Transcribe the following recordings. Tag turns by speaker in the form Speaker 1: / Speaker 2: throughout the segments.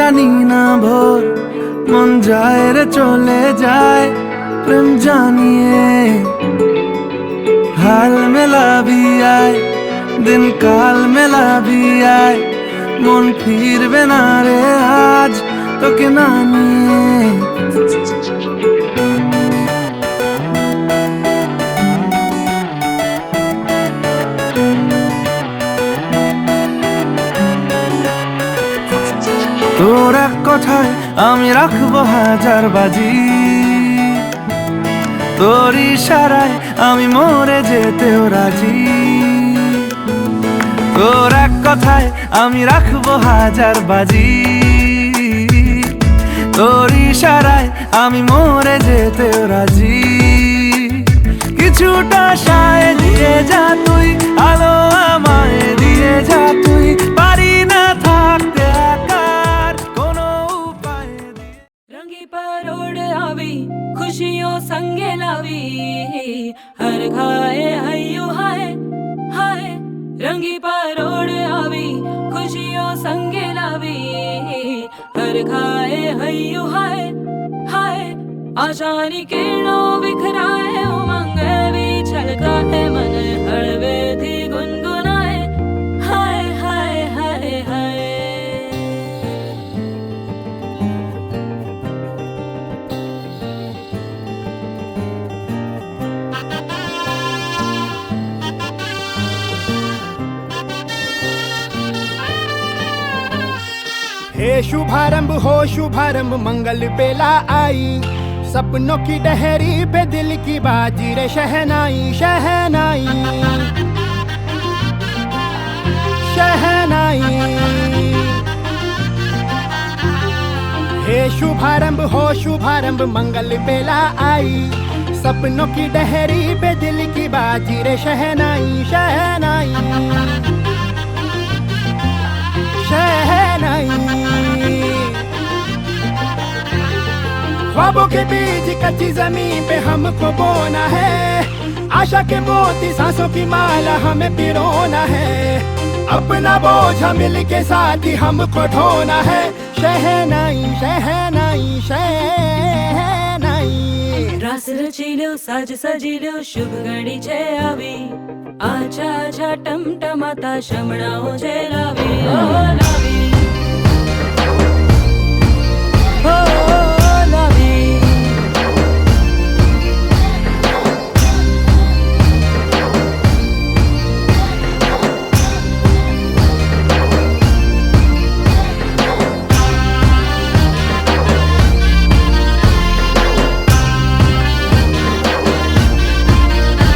Speaker 1: জানি না ভোর মন যায় রে চলে যায় প্রেম জানিয়ে হাল মেলাবি আয় দিন কাল মেলাবি আয় মন ফিরবে না রে আজ তোকে না নিয়ে তোর এক কথায় আমি রাখবো হাজার বাজি তোর ইশারায় আমি মরে যেতেও রাজি তোর এক কথায় আমি রাখবো হাজার বাজি তোর ইশারায় আমি মরে যেতেও রাজি কিছুটা সায় দিয়ে যা তুই আলো আমায় দিয়ে যা তুই পারি না থাকতে একার কোনো উপায় দিয়ে
Speaker 2: रंगी परोड़ आवी खुशियों संगे लावी हर खाए हयू हाय हाय रंगी परोड़ आवी खुशियों संगे लावी हर खाए हयू हाय हाय आशानी किरणों बिखराए उमंग भी छलकाए मन हड़वे थी गुनगुनाए हाय हाय हाय हाय
Speaker 3: हे शुभारंभ हो शुभारंभ मंगल बेला आई सपनों की डहरी पे दिल की बाजी रे शहनाई शहनाई शहनाई हे शुभारंभ हो शुभारंभ मंगल बेला आई सपनों की डहरी पे दिल की बाजी रे शहनाई शहनाई शहनाई ख्वाबों के बीच कच्ची जमीन पे हमको बोना है आशा के मोती सांसों की माला हमें पिरोना है अपना बोझ मिल के साथ ही हमको ढोना है शहनाई शहनाई शहनाई
Speaker 2: रास रचिलो साज सजिलो शुभ घड़ी छे आवी आछा आछा टमटमाता शमणाओ छे लावी ओ लावी ओ लावी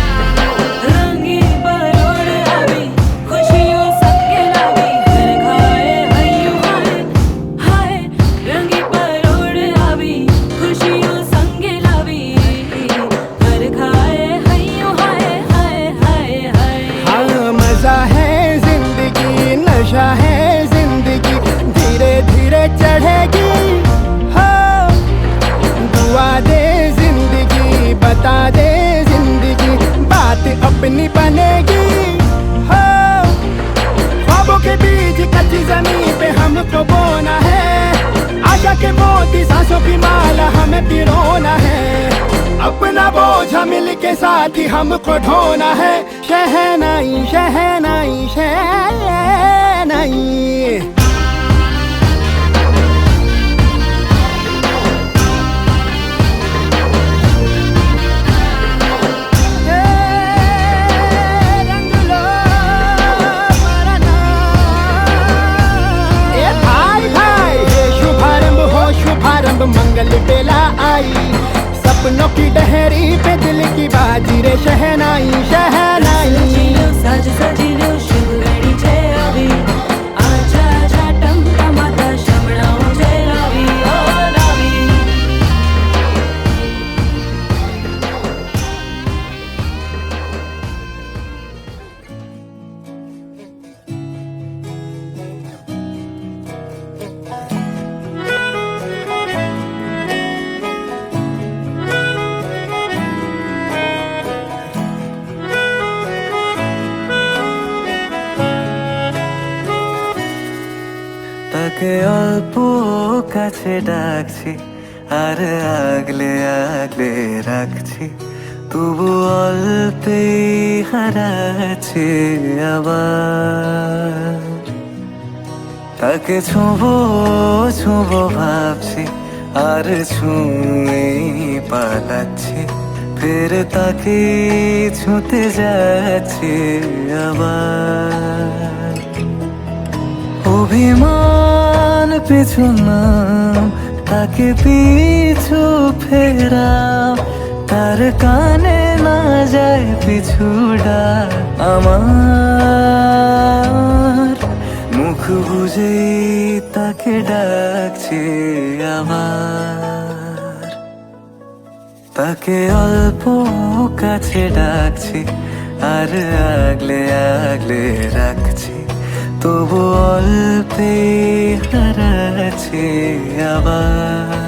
Speaker 2: रंगी परोड़ आवी खुशियों सबके लावी हर खाए हयू हाय हाय रंगी परोड़ आवी खुशियों संगे लावी हर खाए हयू हाय हाय हाय हाय
Speaker 3: हाँ मजा है जिंदगी नशा है जिंदगी धीरे धीरे चढ़ेगी हाँ दुआ दे जिंदगी बता दे जिंदगी बात अपनी बनेगी हाँ ख्वाबों के बीच कच्ची जमीन पे हमको बोना है आशा के मोती सांसों की माला हमें पिरोना है अपना बोझ मिल के साथ ही हमको ढोना है शहनाई शहनाई शहनाई रंग लो मरना ए भाई भाई हे शुभारंभ हो शुभारंभ मंगल बेला आई सपनों की डहरी पे दिल की बाजी रे शहनाई शहनाई
Speaker 2: रचिलो साज सजिलो शुभ घड़ी छे आवी आछा आछा टमटमाता शमणाओ छे लावी ओ लावी
Speaker 1: তাকে অল্প কাছে ডাকছি আর আগলে আগলে রাখছি, তবু অল্পেই হারাচ্ছি আবার। তাকে ছোঁবো ছোঁবো ভাবছি আর ছুঁয়ে পালাচ্ছি, ফের তাকে ছুঁতে যাচ্ছি আবার। অভিমান পিছু নাম, তাকে পিছু ফেরাও, তার কানে না যায় পিছু ডাক আমার। মুখ বুঝেই তাকে ডাকছি আবার। তাকে অল্প কাছে ডাকছি আর আগলে আগলে রাখছি, তবু অল্পে হারাচ্ছি আবার।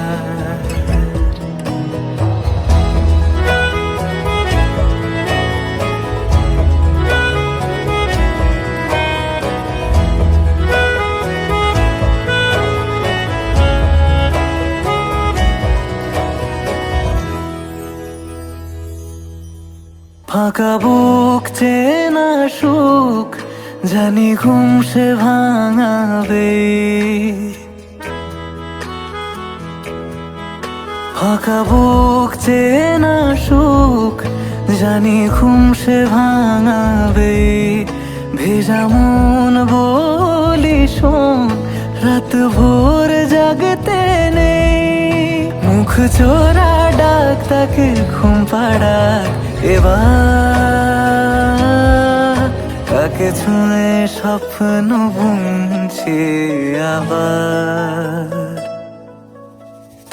Speaker 1: ফাঁকা বুক চেনা সুখ জানি ঘুম সে ভাঙাবে, ফাঁকা বুক চেনা সুখ জানি ঘুম সে ভাঙাবে। ভেজা মন বলি শোন, রাত ভোর জাগতে নেই, মুখ চোরা ডাক তাকে ঘুম পাড়াক এবার। তাকে ছুঁয়ে স্বপ্ন বুনছি আবার।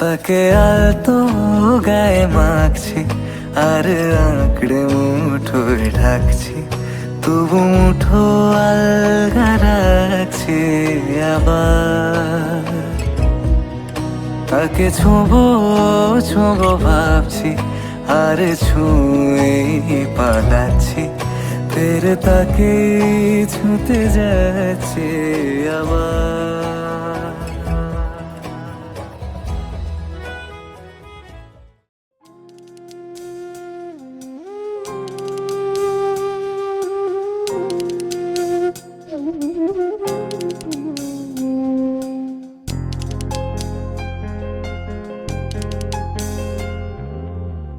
Speaker 1: তাকে আলতো গায়ে মাখছি আর আঁকড়ে মুঠোয় ঢাকছি, তবু মুঠো আলগা রাখছি আবার। তাকে ছোঁবো ছোঁবো ভাবছি আর ছুঁয়ে পালাচ্ছি, ফের তাকে ছুঁতে যাচ্ছে আবার।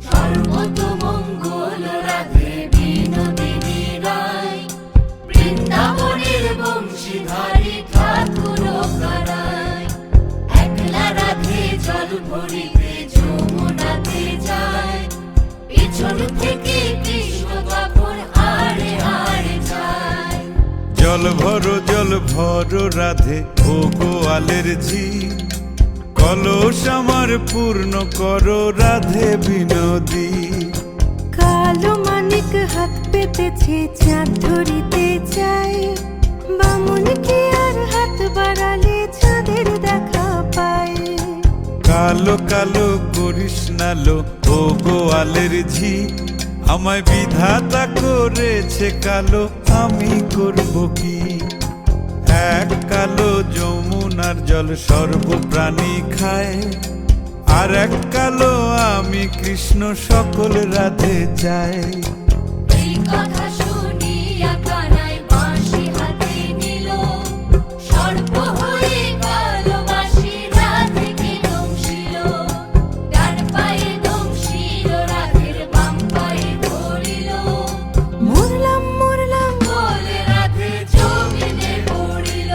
Speaker 2: সর্বতমঙ্গল রাধে বিনোদিনী রায়, বৃন্দাবনের বংশীধারী ঠাকুর কারায়। একলা রাধে জল ভরিতে যমুনাতে যায়, পিছন থেকে কৃষ্ণ তখন আড়ে আড়ে যায়।
Speaker 4: জল ভরো রাধে ও গোয়ালের ঝি, কলস আমার পূর্ণ করো রাধে বিনোদী।
Speaker 5: কালো মানিক হাত পেতেছে চাঁদ ধরিতে চাই, বামুন কি আর হাত বাড়ালে চাঁদের দেখা পায়।
Speaker 4: কালো কালো করিস নালো ও গোয়ালের ঝি, আমায় বিধাতা করেছে কালো, আমি করব কি। এক কালো যমুনার জল সর্বপ্রাণী খায়, আর এক কালো আমি কৃষ্ণ সকল রাধে চাই।
Speaker 2: এই কথা শুনিয়া কানাই বাঁশি হাতে নিল, সর্প হয়ে কালো বাঁশি রাধেকে দংশিল। ডান পায়ে দংশিল, রাধের বাম পায়ে ধরিল।
Speaker 5: মরলাম মরলাম
Speaker 2: বলে রাধে জমিনে পড়িল।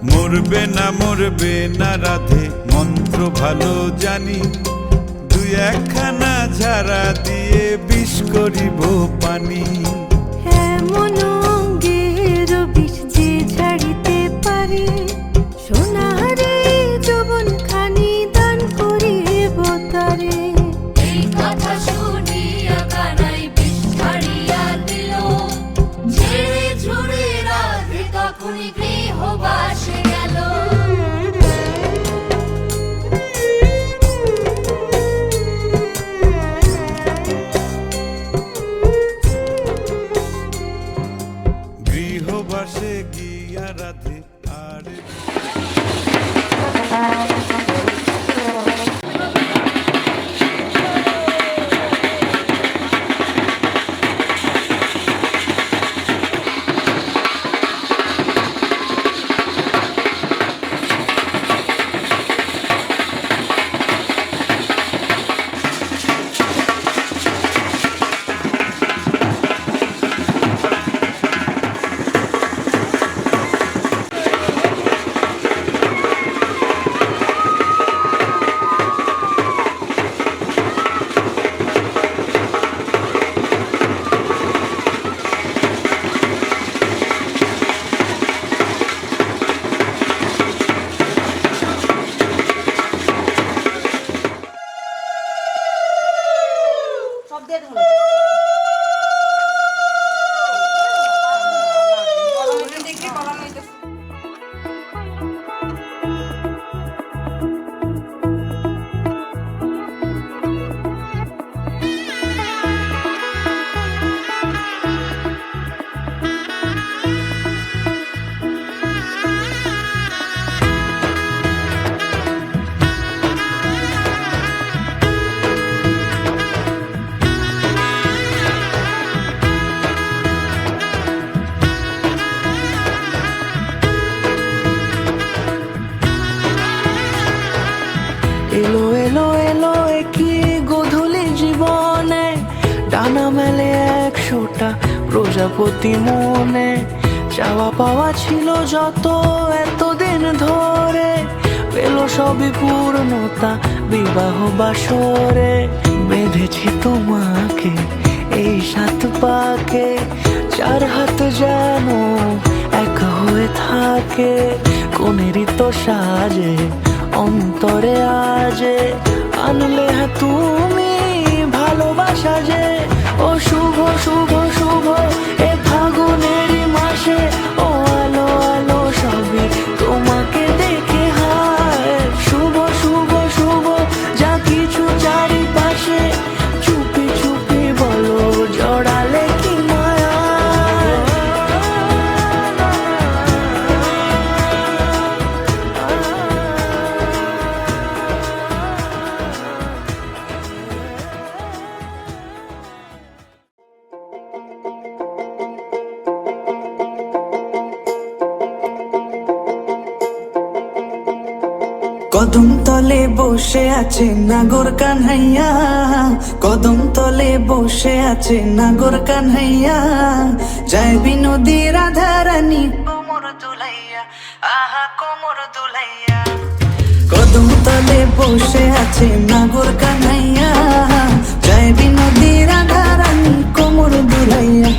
Speaker 4: মরবে না রাধে মন্ত্র ভালো জানি, দুই একখানা ঝাড়া দিয়ে বিষ করিব পানি।
Speaker 5: এমন অঙ্গের বিষ যে ঝাড়িতে পারে, সোনারে যৌবন খানি দান করিব তারে।
Speaker 2: এই কথা শুনিয়া কানাই বিষ ছাড়িয়া দিল, ঝেড়ে ঝুড়ে রাধে তখনই গৃহবাসে গেল।
Speaker 4: গৃহবাসে গিয়া রাধে আর
Speaker 1: আনা মেলে 100টা প্রজাপতি মনে, চাওয়া পাওয়া ছিল যত এতদিন ধরে, পেল সবই পূর্ণতা বিবাহ বাসরে। বেঁধেছি তোমাকে এই 7 পাকে, 4 হাত যেন এক হয়ে থাকে, কোনেরই তো সাজে অন্তরে আজে আনলে হ্যাঁ তুমি ভালোবাসা যে। ও শুভ শুভ শুভ এ ফাগুনেরই মাসে, ও আলো আলো সবই তোমাকে দেখে হায়। শুভ শুভ শুভ যা কিছু চারিপাশে, চুপি চুপি বলো জড়ালে কি মায়া।
Speaker 6: কদম তলে বসে আছে নাগর কানহাইয়া, কদম তলে বসে আছে নাগর কানহাইয়া, যায় বিনোদী রাধা রানী কোমর দুলাইয়া, আহা কোমর দুলাইয়া। কদম তলে বসে আছে নাগর কানহাইয়া, যায় বিনোদী রাধা রানী কোমর দুলাইয়া,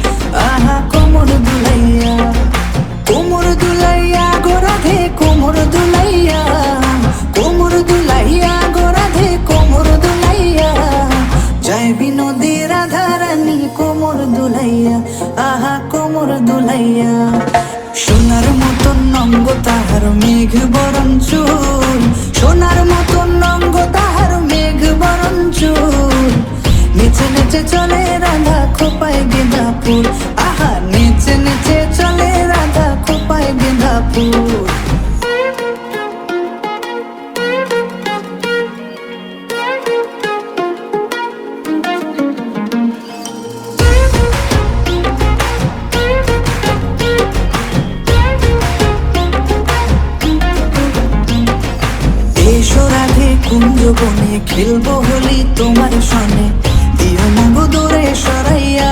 Speaker 6: আহা কোমর দুলাইয়া। কোমর দুলাইয়া গোরাধে কোমর দুলাইয়া, কোমর দুলাইয়া গোরাধে কোমর দুলাইয়া, যায় বিনোদী রাধা রানী কোমর দুলাইয়া, আহা কোমর দুলাইয়া। সোনার মতন নঙ্গ তাহার মেঘ বরণ চুল, সোনার মতন নঙ্গ তাহার মেঘ বরণ চুল, নেচে নেচে চলে রাধা খোপায় গেঁদা ফুল, আহা নেচে নেচে চলে রাধা খোপায় গেঁদা ফুল। এসো রাধে কুঞ্জ বনে খেলবো হোলি তোমার সনে, দিও না গো দূরে সরাইয়া।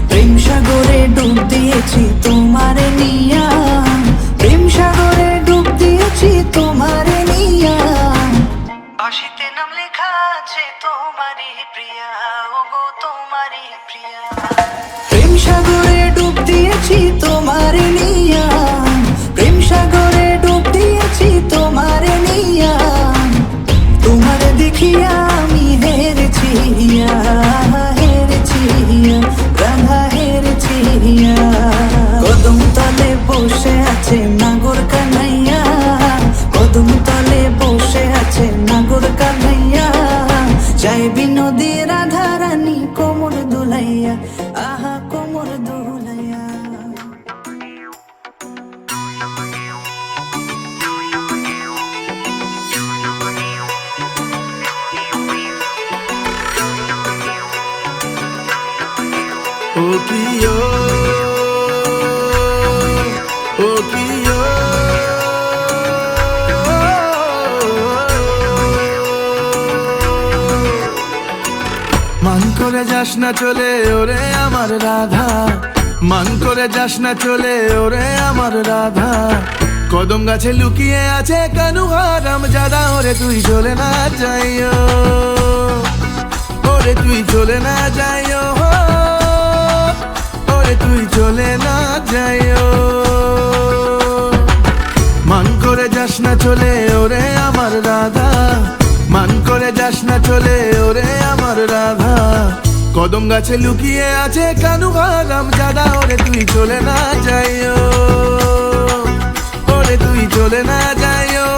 Speaker 6: প্রেম সাগরে ডুব দিয়েছি তোমারে নিয়া, প্রেম সাগরে ডুব দিয়েছি তোমারে নিয়া। বাঁশিতে নাম লেখা আছে তোমারই প্রিয়া, ও গো তোমারই প্রিয়া। প্রেম সাগরে ডুব দিয়েছি তোমারে নিয়া, প্রেম সাগরে ডুব দিয়েছি তোমারে নিয়া। তোমারে দেখিয়া আমি হেরেছি হেরেছি রাধা হেরেছি। কদম তলে বসে আছে নাগর কানহাইয়া, কদম তলে বসে আছে নাগর কানহাইয়া, যায় বিনোদী রাধা রানী কোমর দুলাইয়া, আহা কোমর দুলাইয়া।
Speaker 1: ও প্রিয় ও প্রিয়, মান করে যাস না চলে ওরে আমার রাধা, মান করে যাস না চলে ওরে আমার রাধা। কদম গাছে লুকিয়ে আছে কানু হারাম জাদা, ওরে তুই চলে না যাইও, ওরে তুই চলে না যাইও, ওরে তুই চলে না যাইও। মান করে যাস না চলে ওরে আমার রাধা, মান করে যাস না চলে ওরে আমার রাধা। কদম গাছে লুকিয়ে আছে কানু হারাম জাদা, ওরে তুই চলে না যাইও, ওরে তুই চলে না যাইও,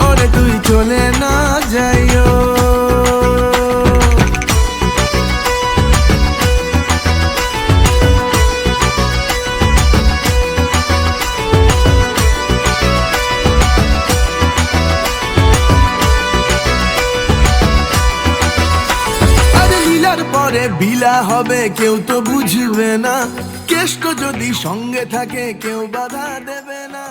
Speaker 1: ওরে তুই চলে না যাইও। পরে বিলা হবে কেউ তো বুঝবে না, কেষ্ট যদি সঙ্গে থাকে কেউ বাধা দেবে না।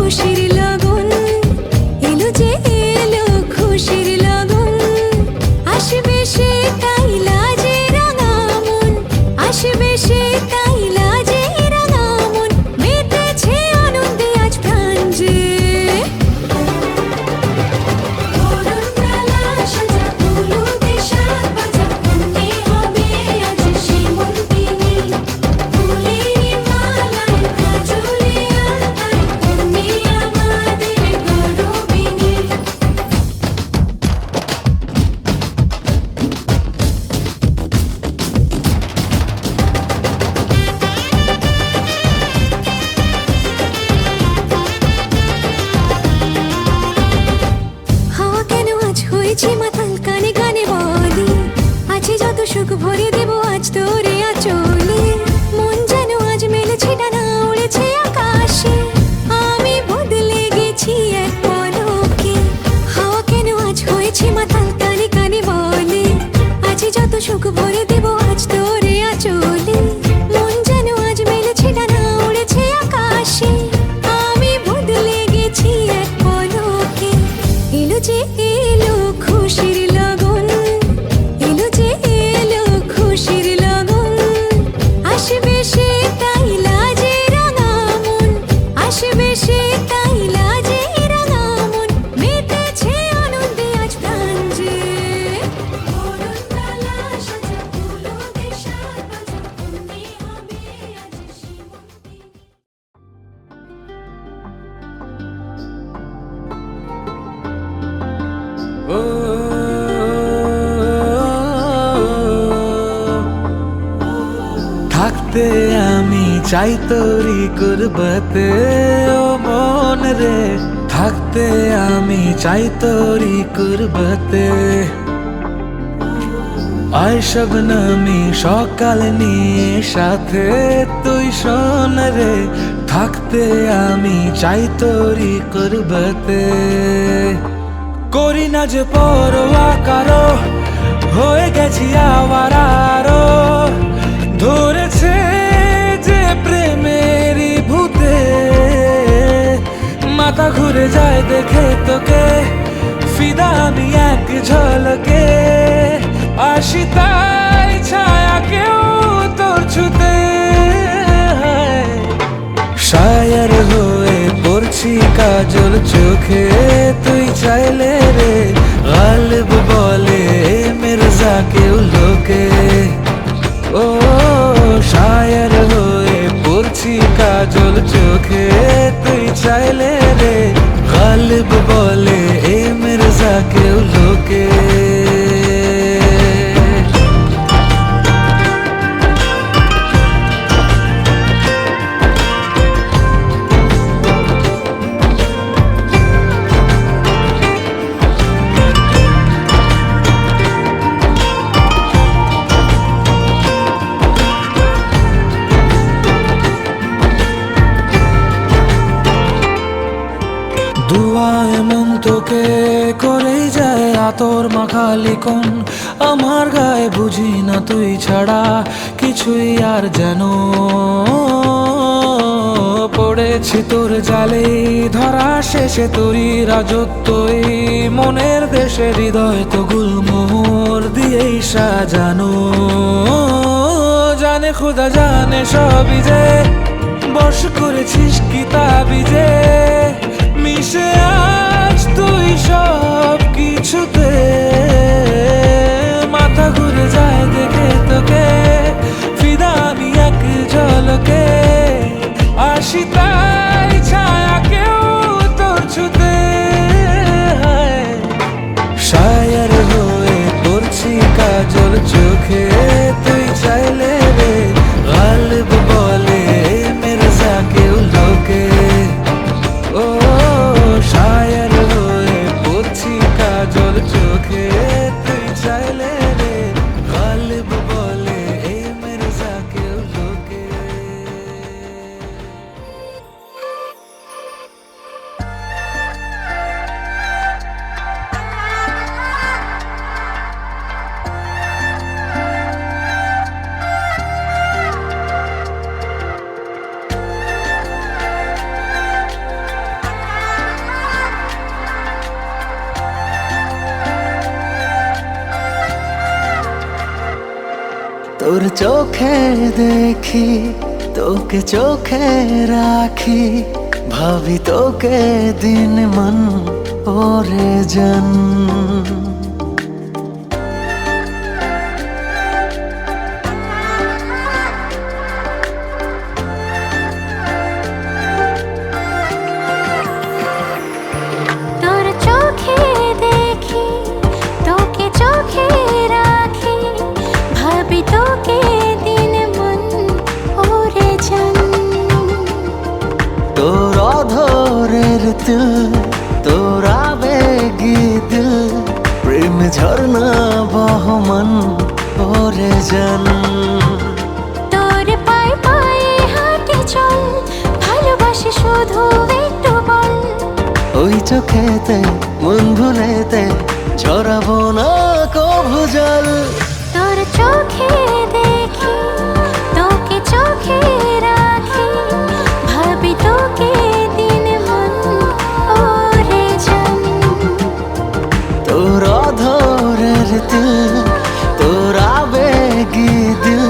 Speaker 5: খুশির লগন এলো যে এলো খুশির লগন আসবে সে তাই লাজে রাঙা মন আসবে সে তাই লাজে রাঙা মন মেতেছে আনন্দে আজ প্রাণ যে বরণডালা সাজা ফুলুতে সাত বাজা বন্দি হবে আজ শ্রীমন্তিনী ফুলের মালায় কাজলে আলতায় তুমি আমাদের গৌরবিনী হাওয়া কেন আজ হয়েছে মাতাল কানে কানে বলি আছে যত সুখ ভরে দেব আজ তোরে আচলে মন যেন আজ মেলেছে ডানা উড়েছে আকাশে আমি বদলে গেছি এক পলকে হাওয়া কেন আজ হয়েছে মাতাল কানে কানে বলে আছে যত সুখ ভরে দেব আজ তোরে আচলে মন যেন আজ মেলেছে ডানা উড়েছে আকাশে আমি বদলে গেছি এক পলকে এলো যে এলো খুশির লগন এলো যে এলো খুশির লগন আসবে সে তাই লাজে রাঙা মন আসবে সে তাই লাজে রাঙা মন মেতেছে আনন্দে আজ প্রাণ যে বরণডালা সাজা ফুলুতে সাত বাজা বন্দি হবে আজ শ্রীমন্তিনী
Speaker 1: থাকতে আমি চাই তোরি কুরবতে ও মন রে থাকতে আমি চাই তোরি কুরবতে আয় শবনমি সকাল নিয়ে সাথে তুই শোন রে থাকতে আমি চাই তোরি কুরবতে করি না যে পরোয়া কারো হয়ে গেছি আওয়ারারো ধরেছে যে প্রেমেরই ভূতে মাথা ঘুরে যায় দেখে তোকে ফিদা আমি এক ঝলকে আসি তাই ছায়া কেউ তোর ছুতে শায়র হয়ে পড়ছি কাজল চোখে তুই চাইলে রে গালিব বলে মির্জা কেউ লোকে ও শায়র হয়ে পড়ছি কাজল চোখে তুই চাইলে রে গালিব বলে এ মির্জা কেউ লোকে দুয়ায় মন তোকে করেই যায় আতর মাখালি কোন আমার গায়ে বুঝি না তুই ছাড়া কিছুই আর যেন পড়েছি তোর জালে ধরা শেষে তোরই রাজত্বই মনের দেশে হৃদয় তো গুলমোহর দিয়েই সাজানো জানে খোদা জানে সবই যে বশ করেছিস কিতাবিজে মিশে আজ তুই সব কিছুতে মাথা ঘুরে যায় দেখে তোকে ফিদা আমি এক ঝলকে আসি তাই ছায়া কেউ তোর ছুতে শায়র হয়ে পড়ছি কাজল চোখে তুই চাইলে রে গালিব বলে মির্জা কেউ লোকে ও শায়র হয়ে পড়ছি কাজল চোখে তুই চাইলে রে গালিব বলে মির্জা কেউ লোকে
Speaker 3: তোর চোখে দেখি, তোকে চোখে রাখি, ভাবি তোকে দিন মন ওরে জান।
Speaker 5: তোর চোখে দেখি, তোকে চোখে রাখি, ভাবি তোকে দিন মন ওরে জান।
Speaker 3: তোর অধরের তিল, তোর আবেগী দিল, প্রেম ঝর্ণা বহমান ওরে জান।
Speaker 5: তোর পায়ে পায়ে হাঁটে চল, ভালোবাসি শুধু একটু বল।
Speaker 3: ওই চোখেতে মন ভুলেতে ঝরাবো না কভু জল।
Speaker 5: তোর চোখে দেখি, তোকে চোখে রাখি, ভাবি তোকে দিন মন ওরে জান।
Speaker 3: তোর অধরের তিল, তোর আবেগী দিল,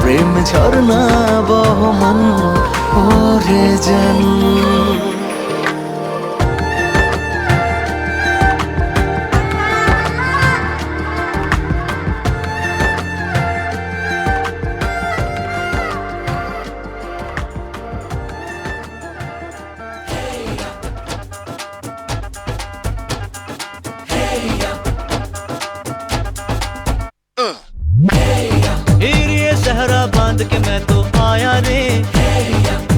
Speaker 3: প্রেম ঝর্ণা বহমান ওরে জান।
Speaker 7: ये सहरा बांध के मैं तो आया रे,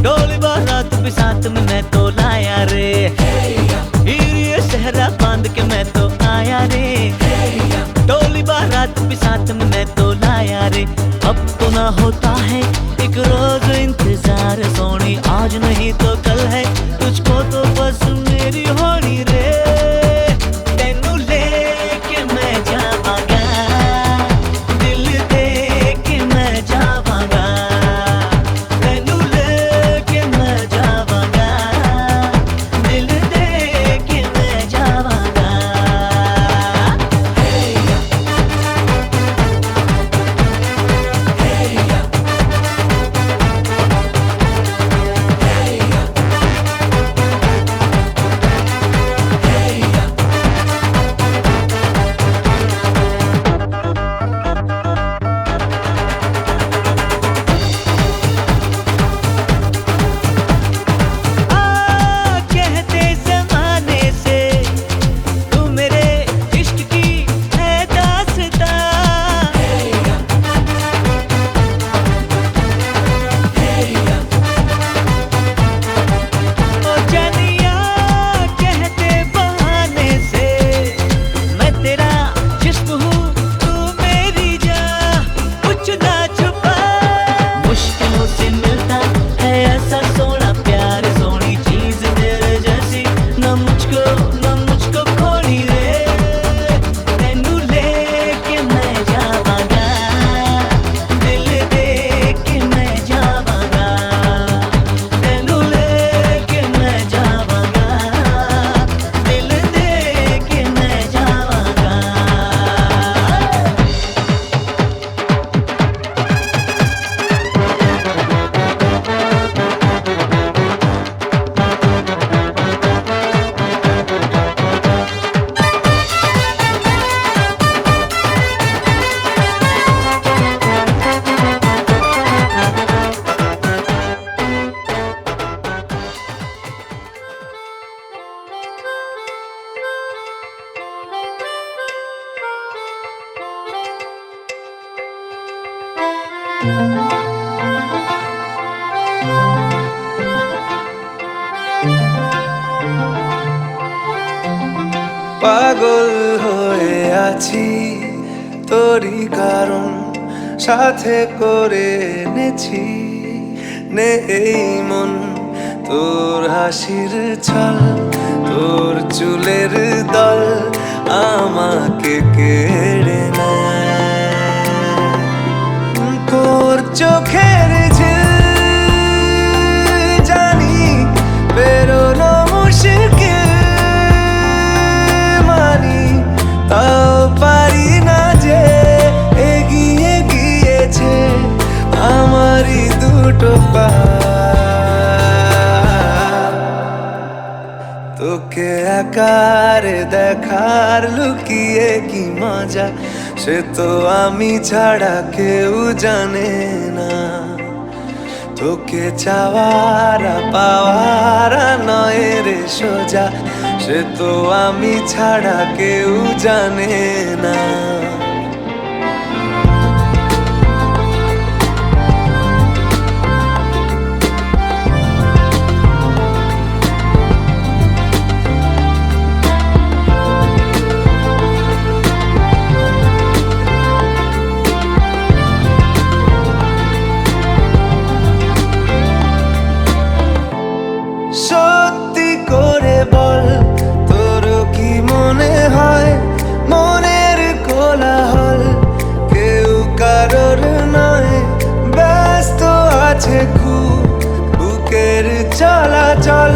Speaker 7: डोली बारात भी साथ में मैं तो लाया रे। ये सहरा बांध के मैं तो आया रे, डोली बारात भी साथ में मैं तो लाया रे। अब तो ना होता है एक रोज इंतजार सोनी, आज नहीं तो कल है, तुझको तो बस मेरी होनी रे। तेनू लेके मैं जावांगा, दिल दे के मैं जावांगा। तेनू लेके मैं जावांगा, दिल दे के मैं जावांगा। कहते ज़माने से तू मेरे इश्क की है दास्तां। ओ जानिया कहते बहाने से मैं तेरा जिस्म हूँ, तू मेरी जान, कुछ ना छुपा। मुश्किलों से मिलता है ऐसा सोना प्यार, सोनी चीज तेरे जैसी न मुझको खोनी रे। तेनू लेके मैं जावांगा, दिल दे के मैं जावांगा। तेनू लेके मैं जावांगा, दिल दे के मैं जावांगा।
Speaker 1: পাগল হয়ে আছি তোরই কারণ, সাথে করে এনেছি নে এই মন। তোর হাসির ছল, তোর চুলের দল আমাকে কেড়ে নেয়। তোর চোখের ঝিল জানি বেরোনো মুশকিল, মানি তাও পারি না যে এগিয়ে গিয়েছে তোকে একারে দেখার লুকিয়ে কি মজা, সে তো আমি ছাড়া কেউ জানে না। তোকে চাওয়ারা পাওয়ারা নয় রে সোজা, সে তো আমি ছাড়া কেউ জানে না। সত্যি করে বল, তোর কি মনে হয় মনের কোলাহল কেউ কারোর নয়, ব্যস্ত আছে খুব বুকের চলাচল,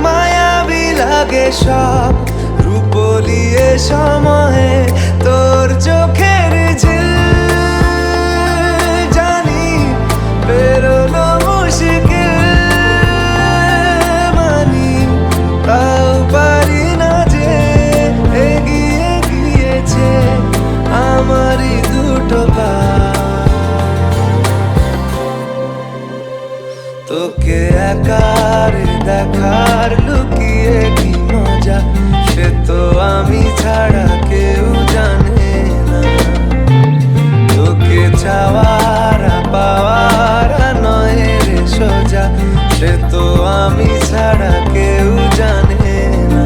Speaker 1: মায়াবী লাগে সব রূপলিয়ে সময়ে তোর চোখের ঝিল, জানি বেরোনো মুশকিল, তাও পারি না যে এগিয়ে গিয়েছে আমারই দুটো পা। তোকে একারে দেখার লুকিয়ে কি মজা, সে তো আমি ছাড়া কেউ জানে না। তোকে চাওয়ারা পাওয়ারা নয় রে সোজা, সে তো আমি ছাড়া কেউ জানে না।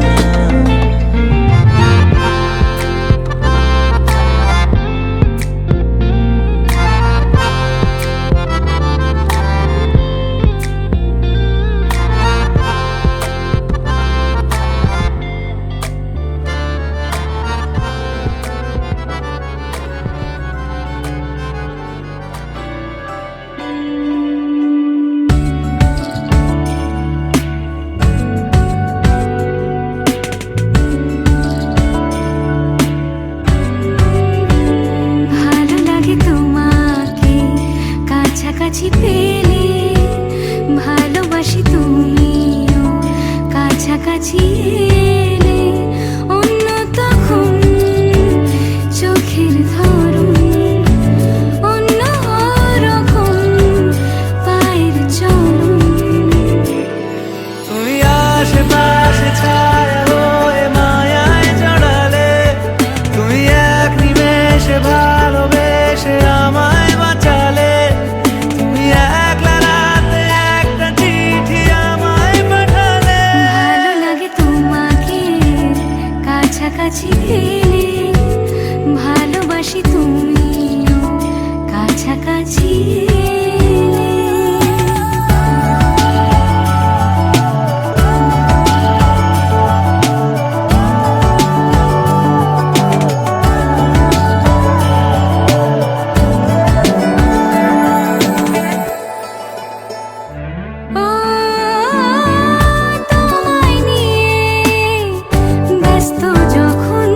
Speaker 5: ভালো লাগে তোমাকে কাছাকাছি পেলে, ভালোবাসি তুমিও কাছাকাছি এলে, অন্য তখন চোখের ধরন অন্য রকম পায়ের চলন।
Speaker 1: তুমি আশেপাশে ছায়া হয়ে মায়ায় জড়ালে, তুমি এক নিমেষে ভালোবেসে আমায় বাঁচালে, তুমি একলা রাতে একটা চিঠি আমায় পাঠালে।
Speaker 5: ভালো লাগে তোমাকে কাছাকাছি পেলে, ভালোবাসি তুমিও কাছাকাছি এলে। ও তোমায় নিয়ে ব্যস্ত যখন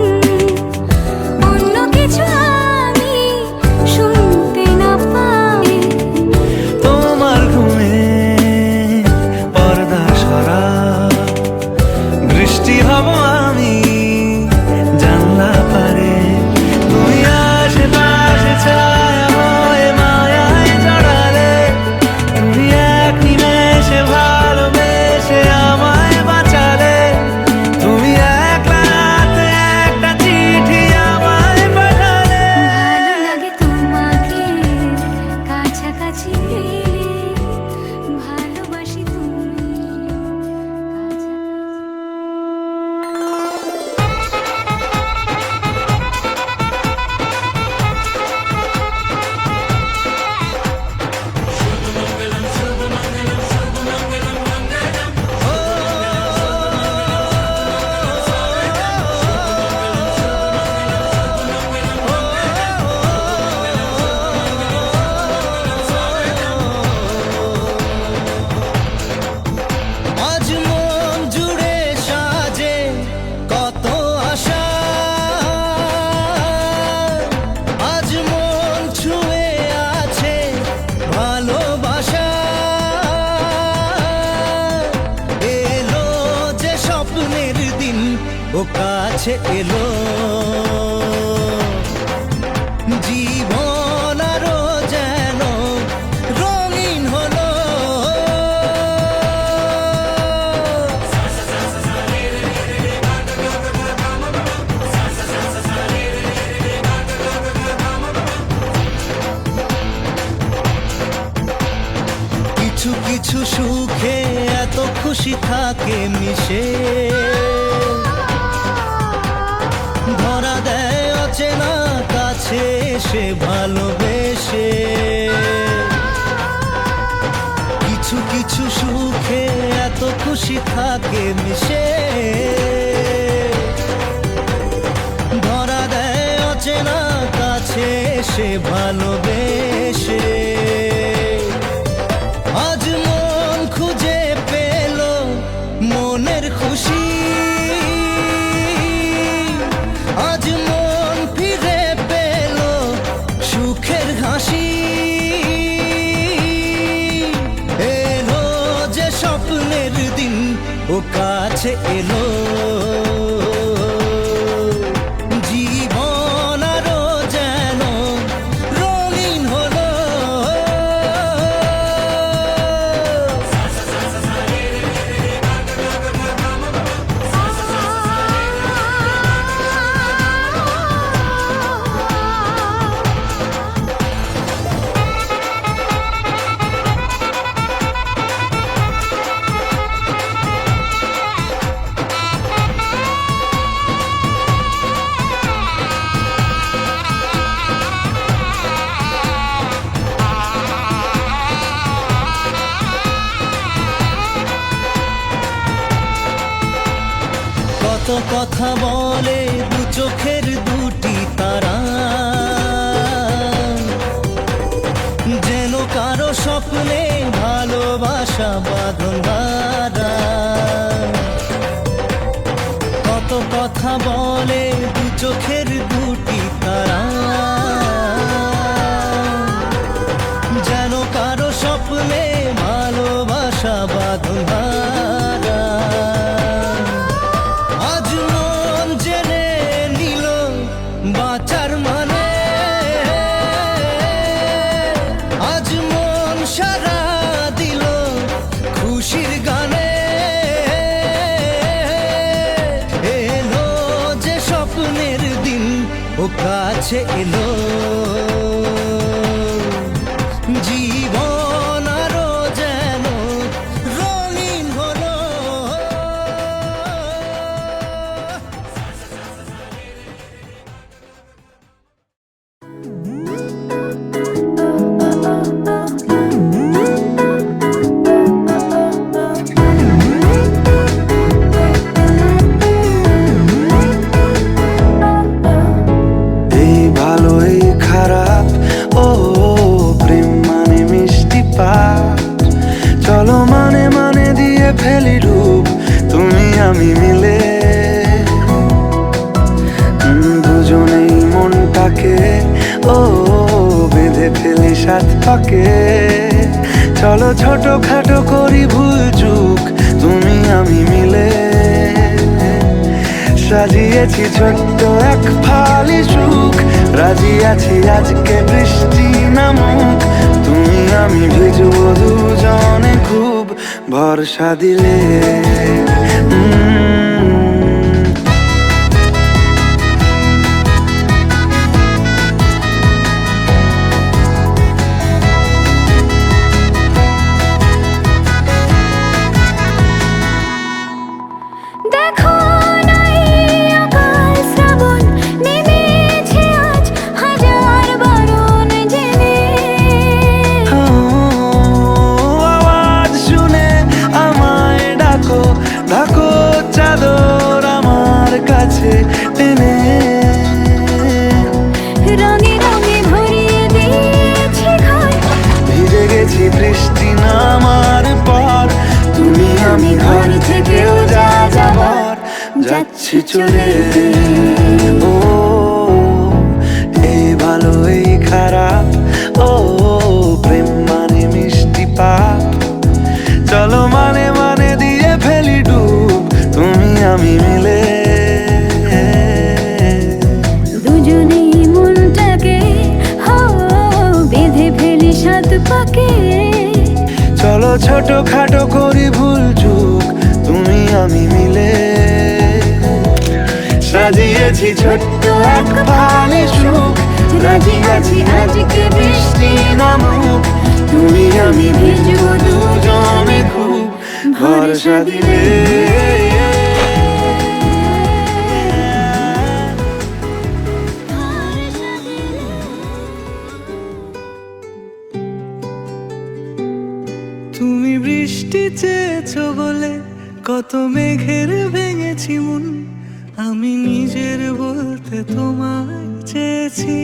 Speaker 7: ও কাছে এলো জীবন আরো যেন রঙিন হলো কিছু কিছু সুখে এত খুশি থাকে মিশে ধরা দেয় অচেনা কাছে সে ভালোবেসে কিছু কিছু সুখে এত খুশি থাকে মিশে ধরা দেয় অচেনা কাছে সে ভালোবেসে আজ মন খুঁজে পেল মনের খুশি আজ মন ফিরে পেল সুখের হাসি এলো যে স্বপ্নের দিন ও কাছে এলো জীবন আরো যেন রঙিন হলো কত কথা বলে দু চোখের দুটি তারা যেন কারো স্বপ্নে ভালোবাসা বাঁধন হারা কত কথা বলে দু চোখের দুটি তারা যেন কারো স্বপ্নে ভালোবাসা বাঁধন হারা আজ মন জেনে নিল বাঁচার মানে আজ মন সারা দিল খুশির গানে এলো যে স্বপ্নের দিন ও কাছে এলো জীবন আরো যেন রঙিন হলো
Speaker 8: এই ভালো এই খারাপ ও প্রেম মানে মিষ্টি পাঠ চলো মানে মানে দিয়ে ফেলি রূপ তুমি আমি মিলে দুজনেই মনটাকে ও বেঁধে ফেলি সাত পাকে চলো ছোট খাটো করি ভুল চুক তুমি আমি মিলে সাজিয়েছি ছোট্ট এক ফালি সুখ রাজি আছি আজকে বৃষ্টি নামুক তুমি আমি ভিজবো দুজনে খুব ভরসা দিলে
Speaker 5: দেখো না এই আকাশ শ্রাবণ নেমেছে আজ হাজার বারণ জেনে
Speaker 8: আওয়াজ শুনে আমায় ডাকো ডাকো চাদর আমার কাছে টেনে
Speaker 5: রঙে রঙে ভরিয়ে দিয়েছে ঘর
Speaker 8: ভিজে গেছি বৃষ্টি নামার পর তুমি আমি ঘর থেকেও যা যাবার যাচ্ছি চলে ও এই ভালো এই খারাপ ও প্রেম মানে মিষ্টি পাপ চলো মানে মানে দিয়ে ফেলি ডুব তুমি আমি মিলে ছোট খাটো করি ভুল চুক তুমি আমি মিলে সাজিয়েছি ছোট্ট এক ভালে সুখ রাজি আছি আজকে বৃষ্টি নামুক তুমি আমি ভিজবো দুজনে খুব ভরসা দিলে
Speaker 3: তুমি বৃষ্টি চেয়েছো বলে কত মেঘের ভেঙেছি মন আমি নিজের বলতে তোমায় চেয়েছি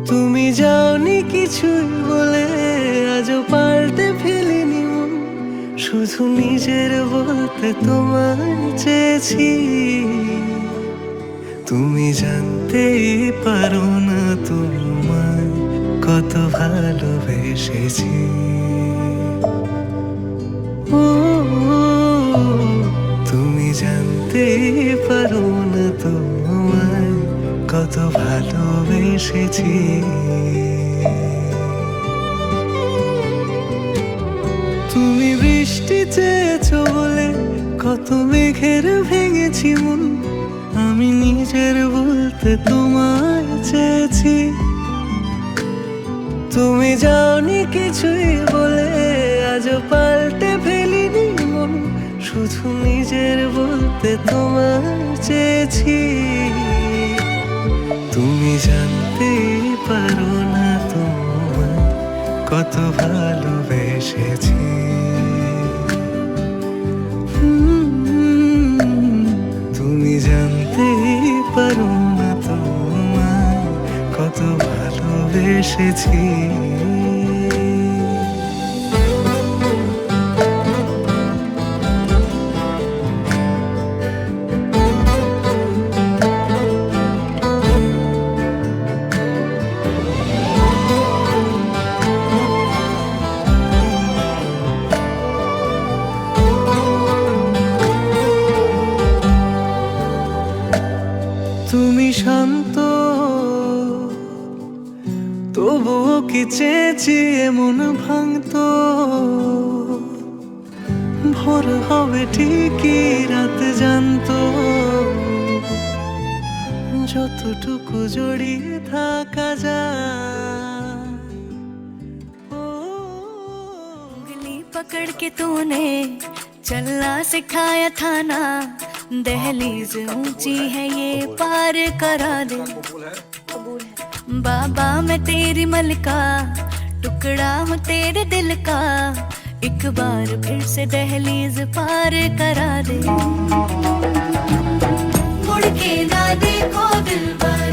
Speaker 3: তুমি যাওনি কিছুই বলে আজও পাল্টে ফেলিনি মন শুধু নিজের বলতে তোমায় চেয়েছি তুমি জানতেই পারো না তোমায় কত ভালোবেসেছি ও তুমি জানতেই পারো না তোমায় কত ভালোবেসেছি তুমি বৃষ্টি চেয়েছো বলে কত মেঘের ভেঙেছি মন আমি নিজের বলতে তোমায় চেয়েছি তুমি যাওনি কিছুই বলে আজও পাল্টে ফেলিনি মন শুধু নিজের বলতে তোমায় চেয়েছি তুমি জানতেই পারো না তোমায় কত ভালোবেসেছি তুমি জানতেই পারো না তোমায় কত ভালোবেসেছি তুমি শান্ত তবুও কি চেয়েছি এমন ভাঙতো ভোর হবে ঠিকই রাত জানতো যতটুকু জড়িয়ে থাকা যায়
Speaker 2: उंगली पकड़ के तूने चलना सिखाया था ना दहलीज ऊंची है ये पार करा दे बाबा मैं तेरी मलका टुकड़ा हूँ तेरे दिल का एक बार फिर से दहलीज पार करा दे मुड़ के ना देखो दिल पर